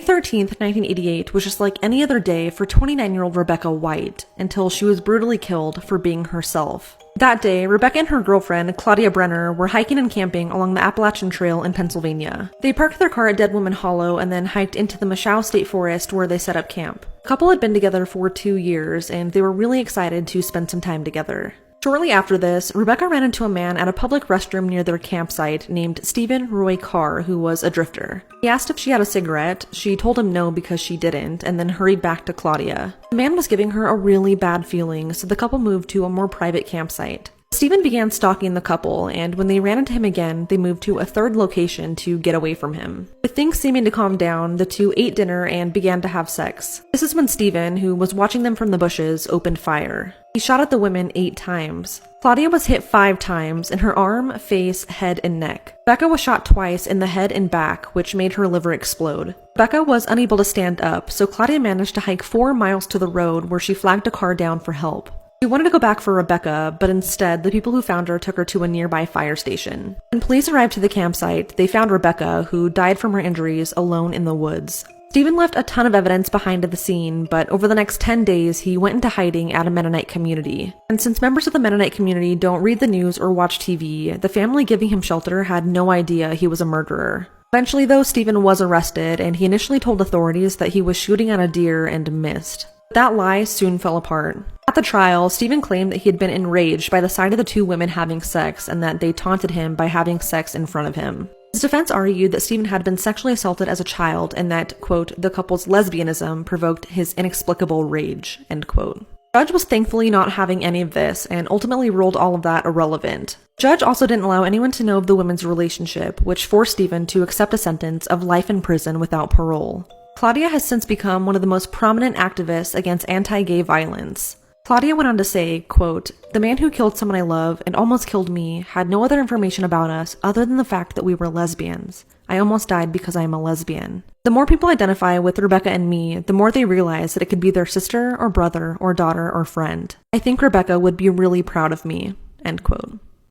13th, 1988 was just like any other day for 29-year-old Rebecca Wight, until she was brutally killed for being herself. That day, Rebecca and her girlfriend, Claudia Brenner, were hiking and camping along the Appalachian Trail in Pennsylvania. They parked their car at Dead Woman Hollow and then hiked into the Michoud State Forest where they set up camp. The couple had been together for 2 years, and they were really excited to spend some time together. Shortly after this, Rebecca ran into a man at a public restroom near their campsite named Stephen Roy Carr, who was a drifter. He asked if she had a cigarette. She told him no because she didn't, and then hurried back to Claudia. The man was giving her a really bad feeling, so the couple moved to a more private campsite. Stephen began stalking the couple, and when they ran into him again, they moved to a third location to get away from him. With things seeming to calm down, the two ate dinner and began to have sex. This is when Stephen, who was watching them from the bushes, opened fire. He shot at the women 8 times. Claudia was hit 5 times in her arm, face, head, and neck. Becca was shot twice in the head and back, which made her liver explode. Becca was unable to stand up, so Claudia managed to hike 4 miles to the road where she flagged a car down for help. She wanted to go back for Rebecca, but instead, the people who found her took her to a nearby fire station. When police arrived to the campsite, they found Rebecca, who died from her injuries, alone in the woods. Stephen left a ton of evidence behind at the scene, but over the next 10 days, he went into hiding at a Mennonite community. And since members of the Mennonite community don't read the news or watch TV, the family giving him shelter had no idea he was a murderer. Eventually, though, Stephen was arrested, and he initially told authorities that he was shooting at a deer and missed. That lie soon fell apart. At the trial, Stephen claimed that he had been enraged by the sight of the 2 women having sex and that they taunted him by having sex in front of him. His defense argued that Stephen had been sexually assaulted as a child and that, quote, the couple's lesbianism provoked his inexplicable rage, end quote. The judge was thankfully not having any of this and ultimately ruled all of that irrelevant. The judge also didn't allow anyone to know of the women's relationship, which forced Stephen to accept a sentence of life in prison without parole. Claudia has since become one of the most prominent activists against anti-gay violence. Claudia went on to say, quote, the man who killed someone I love and almost killed me had no other information about us other than the fact that we were lesbians. I almost died because I am a lesbian. The more people identify with Rebecca and me, the more they realize that it could be their sister or brother or daughter or friend. I think Rebecca would be really proud of me, end quote.